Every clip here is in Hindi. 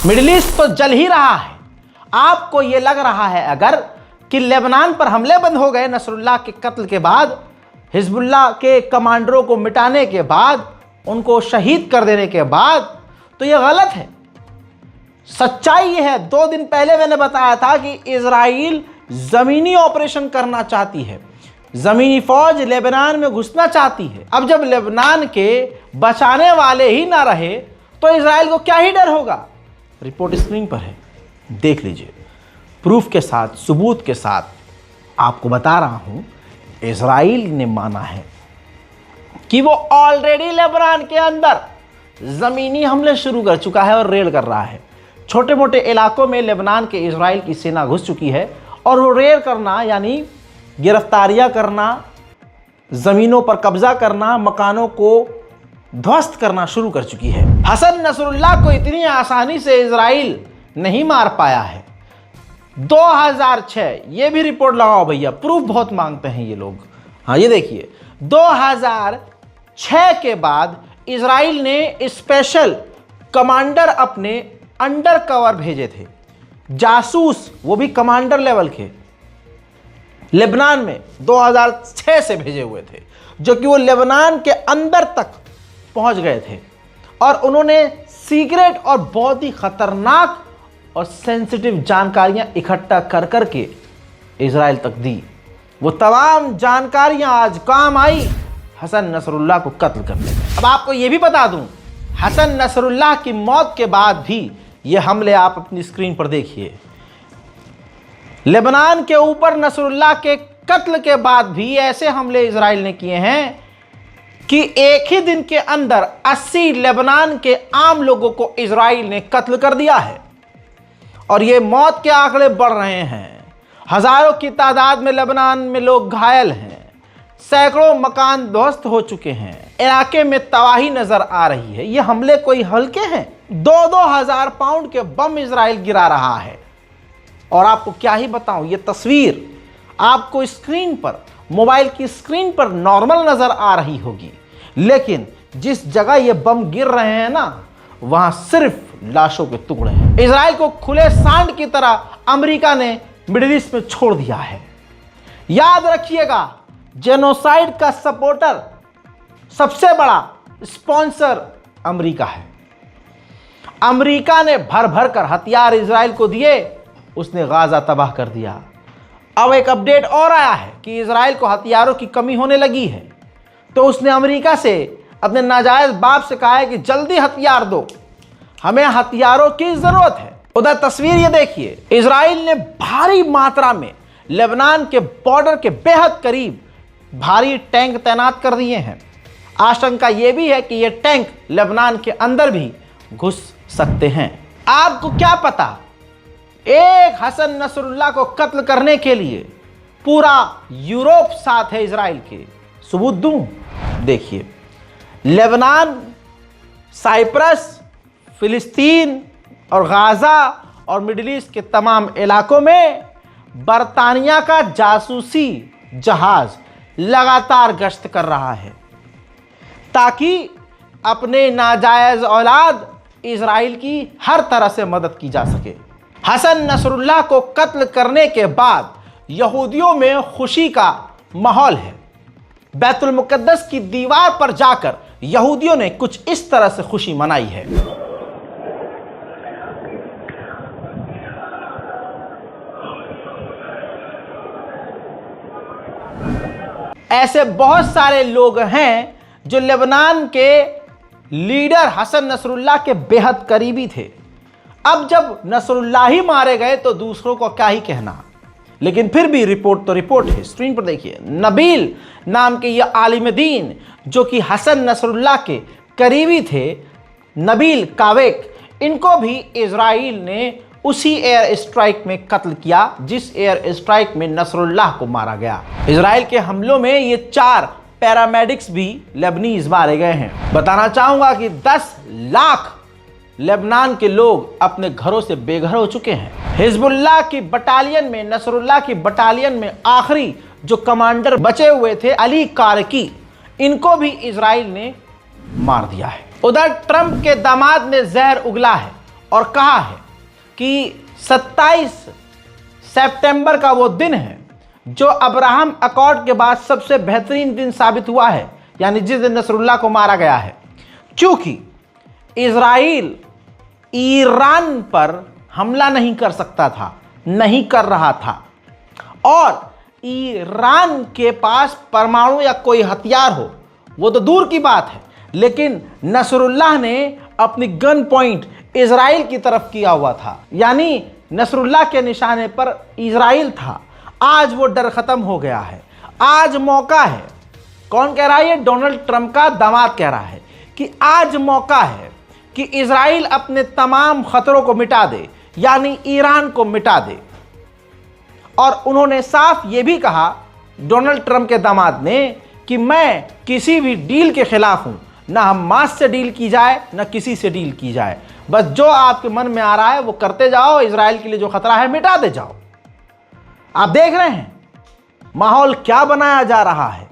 मिडिल ईस्ट तो जल ही रहा है। आपको यह लग रहा है अगर कि लेबनान पर हमले बंद हो गए नसरुल्लाह के कत्ल के बाद, हिजबुल्लाह के कमांडरों को मिटाने के बाद, उनको शहीद कर देने के बाद, तो यह गलत है। सच्चाई यह है, 2 दिन पहले मैंने बताया था कि इजराइल जमीनी ऑपरेशन करना चाहती है, जमीनी फौज लेबनान में घुसना चाहती है। अब जब लेबनान के बचाने वाले ही ना रहे तो इजराइल को क्या ही डर होगा। रिपोर्ट स्क्रीन पर है, देख लीजिए, प्रूफ के साथ, सबूत के साथ आपको बता रहा हूं। इजराइल ने माना है कि वो ऑलरेडी लेबनान के अंदर जमीनी हमले शुरू कर चुका है और रेड कर रहा है। छोटे मोटे इलाकों में लेबनान के इजराइल की सेना घुस चुकी है और वो रेड करना यानी गिरफ्तारियां करना, जमीनों पर कब्जा करना, मकानों को ध्वस्त करना शुरू कर चुकी है। हसन नसरुल्लाह को इतनी आसानी से इजराइल नहीं मार पाया है। 2006, ये भी रिपोर्ट लगाओ भैया, प्रूफ बहुत मांगते हैं ये लोग। हाँ, ये देखिए, 2006 के बाद इजराइल ने स्पेशल कमांडर अपने अंडर कवर भेजे थे, जासूस, वो भी कमांडर लेवल के, लेबनान में 2006 से भेजे हुए थे, जो कि वो लेबनान के अंदर तक पहुंच गए थे और उन्होंने सीक्रेट और बहुत ही खतरनाक और सेंसिटिव जानकारियां इकट्ठा कर करके इजराइल तक दी। वो तमाम जानकारियां आज काम आई हसन नसरुल्लाह को कत्ल करने में। अब आपको यह भी बता दूं, हसन नसरुल्लाह की मौत के बाद भी ये हमले आप अपनी स्क्रीन पर देखिए। लेबनान के ऊपर नसरुल्लाह के कत्ल के बाद भी ऐसे हमले इजराइल ने किए हैं कि एक ही दिन के अंदर 80 लेबनान के आम लोगों को इजराइल ने कत्ल कर दिया है और ये मौत के आंकड़े बढ़ रहे हैं। हजारों की तादाद में लेबनान में लोग घायल हैं, सैकड़ों मकान ध्वस्त हो चुके हैं, इलाके में तबाही नजर आ रही है। ये हमले कोई हल्के हैं, 2-2 हजार पाउंड के बम इजराइल गिरा रहा है। और आपको क्या ही बताऊं, ये तस्वीर आपको स्क्रीन पर, मोबाइल की स्क्रीन पर नॉर्मल नजर आ रही होगी, लेकिन जिस जगह ये बम गिर रहे हैं ना, वहां सिर्फ लाशों के टुकड़े हैं। इजराइल को खुले सांड की तरह अमेरिका ने मिडिल ईस्ट में छोड़ दिया है। याद रखिएगा, जेनोसाइड का सपोर्टर, सबसे बड़ा स्पॉन्सर अमेरिका है। अमेरिका ने भर भर कर हथियार इजराइल को दिए, उसने गाजा तबाह कर दिया। अब एक अपडेट और आया है कि इजराइल को हथियारों की कमी होने लगी है, तो उसने अमेरिका से, अपने नाजायज बाप से कहा है कि जल्दी हथियार दो, हमें हथियारों की जरूरत है। उधर तस्वीर ये देखिए, इजराइल ने भारी मात्रा में लेबनान के बॉर्डर के बेहद करीब भारी टैंक तैनात कर दिए हैं। आशंका यह भी है कि ये टैंक लेबनान के अंदर भी घुस सकते हैं। आपको क्या पता, एक हसन नसरुल्लाह को कत्ल करने के लिए पूरा यूरोप साथ है इजराइल के। सबूत दूं, देखिए, लेबनान, साइप्रस, फिलिस्तीन और गाजा और मिडिल ईस्ट के तमाम इलाकों में बरतानिया का जासूसी जहाज लगातार गश्त कर रहा है ताकि अपने नाजायज औलाद इजराइल की हर तरह से मदद की जा सके। हसन नसरुल्लाह को कत्ल करने के बाद यहूदियों में खुशी का माहौल है। बैतुल मुकद्दस की दीवार पर जाकर यहूदियों ने कुछ इस तरह से खुशी मनाई है। ऐसे बहुत सारे लोग हैं जो लेबनान के लीडर हसन नसरुल्लाह के बेहद करीबी थे। अब जब नसरुल्लाह ही मारे गए तो दूसरों को क्या ही कहना, लेकिन फिर भी रिपोर्ट तो रिपोर्ट है। स्क्रीन पर देखिए, नबील नाम के ये आलिम दीन जो कि हसन नसरुल्लाह के करीबी थे, नबील कावेक, इनको भी इजराइल ने उसी एयर स्ट्राइक में कत्ल किया जिस एयर स्ट्राइक में नसरुल्लाह को मारा गया। इजराइल के हमलों में ये 4 पैरामेडिक्स भी लेबनीज मारे गए हैं। बताना चाहूंगा कि 10 लाख लेबनान के लोग अपने घरों से बेघर हो चुके हैं। हिजबुल्लाह की बटालियन में, नसरुल्लाह की बटालियन में आखिरी जो कमांडर बचे हुए थे, अली कारकी, इनको भी इजराइल ने मार दिया है। उधर ट्रंप के दामाद ने जहर उगला है और कहा है कि 27 सितंबर का वो दिन है जो अब्राहम अकॉर्ड के बाद सबसे बेहतरीन दिन साबित हुआ है, यानी जिस दिन नसरुल्लाह को मारा गया है। क्योंकि इजराइल ईरान पर हमला नहीं कर सकता था, नहीं कर रहा था, और ईरान के पास परमाणु या कोई हथियार हो वो तो दूर की बात है, लेकिन नसरुल्लाह ने अपनी गन पॉइंट इजराइल की तरफ किया हुआ था, यानी नसरुल्लाह के निशाने पर इजराइल था। आज वो डर खत्म हो गया है, आज मौका है। कौन कह रहा है? ये डोनाल्ड ट्रंप का दामाद कह रहा है कि आज मौका है कि इजराइल अपने तमाम खतरों को मिटा दे, यानी ईरान को मिटा दे। और उन्होंने साफ ये भी कहा, डोनाल्ड ट्रंप के दामाद ने, कि मैं किसी भी डील के खिलाफ हूं, ना हमास से डील की जाए ना किसी से डील की जाए, बस जो आपके मन में आ रहा है वो करते जाओ, इजराइल के लिए जो खतरा है मिटा दे जाओ। आप देख रहे हैं माहौल क्या बनाया जा रहा है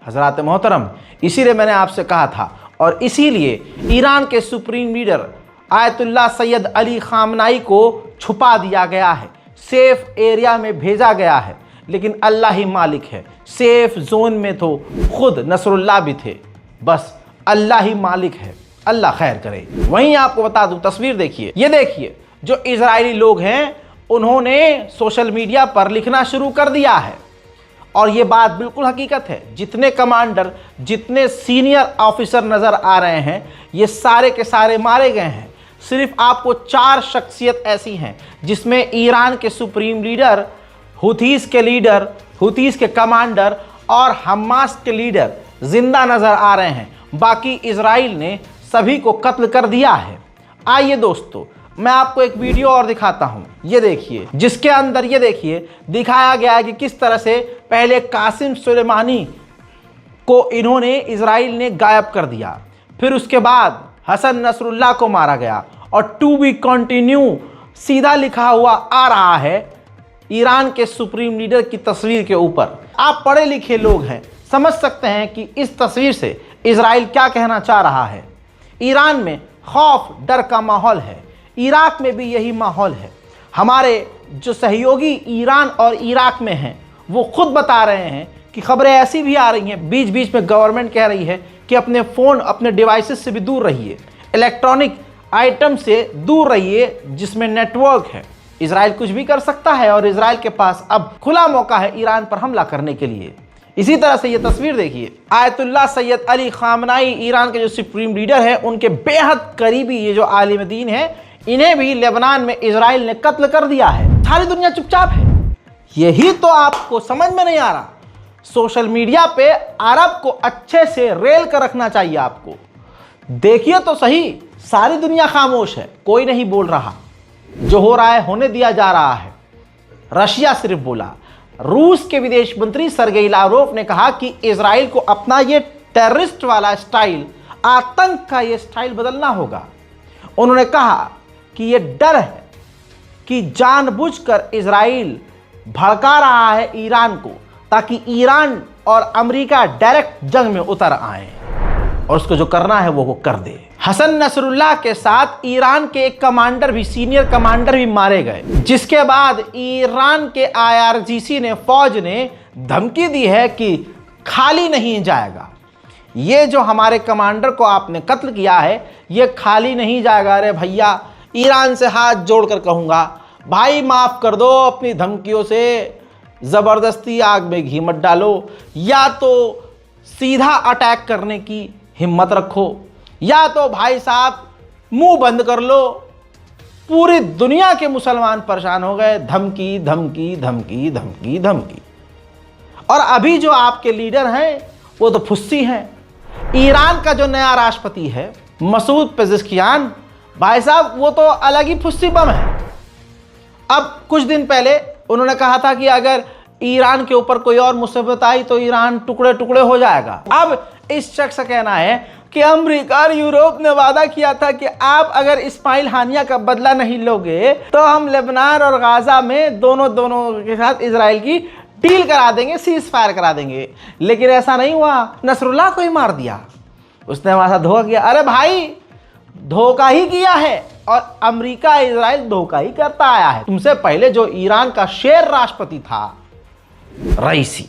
हजरात मोहतरम। इसीलिए मैंने आपसे कहा था, और इसीलिए ईरान के supreme leader Ayatollah Syed Ali खामनाई को छुपा दिया गया है, सेफ एरिया में भेजा गया है। लेकिन अल्लाह ही मालिक है, सेफ जोन में तो खुद नसरुल्लाह भी थे, बस अल्लाह ही मालिक है, अल्लाह खैर करे। वहीं आपको बता दूं, तस्वीर देखिए, ये देखिए, जो इजरायली लोग हैं उन्होंने सोशल मीडिया पर लिखना शुरू कर दिया है, और ये बात बिल्कुल हकीकत है। जितने कमांडर, जितने सीनियर ऑफिसर नज़र आ रहे हैं, ये सारे के सारे मारे गए हैं। सिर्फ आपको 4 शख्सियत ऐसी हैं जिसमें ईरान के सुप्रीम लीडर, हुथीस के लीडर, हुथीस के कमांडर और हमास के लीडर जिंदा नज़र आ रहे हैं। बाकी इजराइल ने सभी को कत्ल कर दिया है। आइए दोस्तों, मैं आपको एक वीडियो और दिखाता हूं, ये देखिए, जिसके अंदर ये देखिए दिखाया गया है कि किस तरह से पहले कासिम सुलेमानी को इन्होंने, इजराइल ने गायब कर दिया, फिर उसके बाद हसन नसरुल्लाह को मारा गया, और टू बी कंटिन्यू सीधा लिखा हुआ आ रहा है ईरान के सुप्रीम लीडर की तस्वीर के ऊपर। आप पढ़े लिखे लोग हैं, समझ सकते हैं कि इस तस्वीर से इजराइल क्या कहना चाह रहा है। ईरान में खौफ, डर का माहौल है, इराक में भी यही माहौल है। हमारे जो सहयोगी ईरान और इराक में हैं वो खुद बता रहे हैं कि खबरें ऐसी भी आ रही हैं, बीच बीच में गवर्नमेंट कह रही है कि अपने फ़ोन, अपने डिवाइसेस से भी दूर रहिए, इलेक्ट्रॉनिक आइटम से दूर रहिए जिसमें नेटवर्क है। इजराइल कुछ भी कर सकता है, और इजराइल के पास अब खुला मौका है ईरान पर हमला करने के लिए। इसी तरह से ये तस्वीर देखिए, आयतुल्लाह सैयद अली खामनाई, ईरान के जो सुप्रीम लीडर हैं, उनके बेहद करीबी ये जो आलिम दीन है, इन्हें भी लेबनान में इजराइल ने कत्ल कर दिया है। सारी दुनिया चुपचाप है। यही तो आपको समझ में नहीं आ रहा। सोशल मीडिया पे अरब को अच्छे से रेल कर रखना चाहिए आपको। देखिए तो सही, सारी दुनिया खामोश है, कोई नहीं बोल रहा। जो हो रहा है होने दिया जा रहा है। रशिया सिर्फ बोला। रूस के विदेश मंत्री सरगेई लावरोव ने कहा कि इजराइल को अपना ये टेररिस्ट वाला स्टाइल, आतंक का ये स्टाइल बदलना होगा। उन्होंने कहा कि ये डर है कि जानबूझकर इजराइल भड़का रहा है ईरान को, ताकि ईरान और अमेरिका डायरेक्ट जंग में उतर आए और उसको जो करना है वो कर दे। हसन नसरुल्लाह के साथ ईरान के एक कमांडर भी, सीनियर कमांडर भी मारे गए, जिसके बाद ईरान के IRGC ने, फौज ने धमकी दी है कि खाली नहीं जाएगा। ये जो हमारे कमांडर को आपने कत्ल किया है, ये खाली नहीं जाएगा। अरे भैया, ईरान से हाथ जोड़कर कहूँगा, भाई माफ़ कर दो, अपनी धमकियों से ज़बरदस्ती आग में घी मत डालो। या तो सीधा अटैक करने की हिम्मत रखो, या तो भाई साहब मुंह बंद कर लो। पूरी दुनिया के मुसलमान परेशान हो गए, धमकी धमकी धमकी धमकी धमकी। और अभी जो आपके लीडर हैं वो तो फुस्सी हैं। ईरान का जो नया राष्ट्रपति है मसूद पेज़ेश्कियान, भाई साहब वो तो अलग ही फुस्सी बम है। अब कुछ दिन पहले उन्होंने कहा था कि अगर ईरान के ऊपर कोई और मुसीबत आई तो ईरान टुकड़े टुकड़े हो जाएगा। अब इस शख्स का कहना है कि अमेरिका और यूरोप ने वादा किया था कि आप अगर इस्माइल हानिया का बदला नहीं लोगे तो हम लेबनान और गाजा में दोनों के साथ इजराइल की डील करा देंगे, सीज फायर करा देंगे। लेकिन ऐसा नहीं हुआ, नसरुल्लाह को ही मार दिया। उसने हमारे साथ धोखा किया। अरे भाई, धोखा ही किया है और अमेरिका इजराइल धोखा ही करता आया है। तुमसे पहले जो ईरान का शेर राष्ट्रपति था रईसी,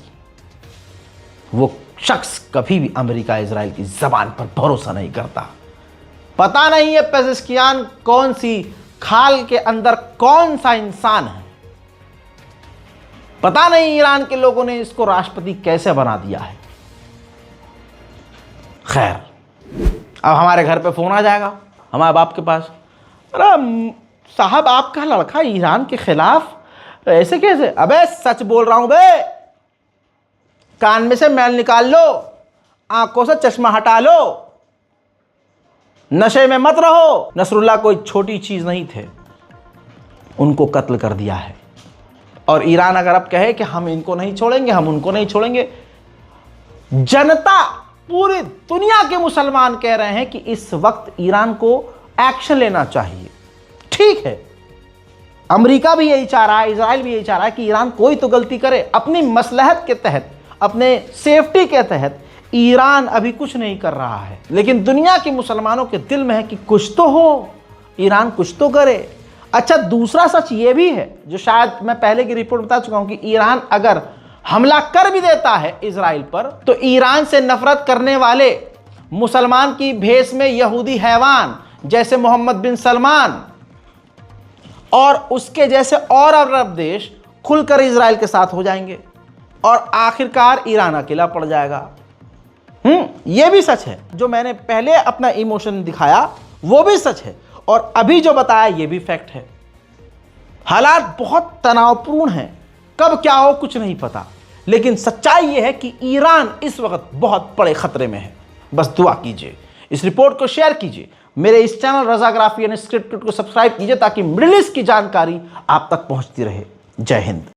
वो शख्स कभी भी अमेरिका इजराइल की जबान पर भरोसा नहीं करता। पता नहीं है पेजेश्कियान कौन सी खाल के अंदर कौन सा इंसान है। पता नहीं ईरान के लोगों ने इसको राष्ट्रपति कैसे बना दिया है। खैर, अब हमारे घर पे फोन आ जाएगा हमारे बाप के पास, अरे साहब आपका लड़का ईरान के खिलाफ ऐसे कैसे? अबे सच बोल रहा हूं बे, कान में से मैल निकाल लो, आंखों से चश्मा हटा लो, नशे में मत रहो। नसरुल्लाह कोई छोटी चीज नहीं थे, उनको कत्ल कर दिया है। और ईरान अगर अब कहे कि हम इनको नहीं छोड़ेंगे, हम उनको नहीं छोड़ेंगे, जनता पूरी दुनिया के मुसलमान कह रहे हैं कि इस वक्त ईरान को एक्शन लेना चाहिए। ठीक है, अमेरिका भी यही चाह रहा है, इजराइल भी यही चाह रहा है कि ईरान कोई तो गलती करे। अपनी मसलहत के तहत, अपने सेफ्टी के तहत ईरान अभी कुछ नहीं कर रहा है, लेकिन दुनिया के मुसलमानों के दिल में है कि कुछ तो हो, ईरान कुछ तो करे। अच्छा, दूसरा सच ये भी है जो शायद मैं पहले की रिपोर्ट बता चुका हूं कि ईरान अगर हमला कर भी देता है इजराइल पर, तो ईरान से नफरत करने वाले मुसलमान की भेष में यहूदी हैवान जैसे मोहम्मद बिन सलमान और उसके जैसे और अरब देश खुलकर इजराइल के साथ हो जाएंगे और आखिरकार ईरान अकेला पड़ जाएगा। यह भी सच है, जो मैंने पहले अपना इमोशन दिखाया वो भी सच है, और अभी जो बताया ये भी फैक्ट है। हालात बहुत तनावपूर्ण हैं, कब क्या हो कुछ नहीं पता, लेकिन सच्चाई यह है कि ईरान इस वक्त बहुत बड़े खतरे में है। बस दुआ कीजिए, इस रिपोर्ट को शेयर कीजिए, मेरे इस चैनल रज़ाग्राफी यानी स्क्रिप्टेड को सब्सक्राइब कीजिए ताकि मिडिल ईस्ट की जानकारी आप तक पहुंचती रहे। जय हिंद।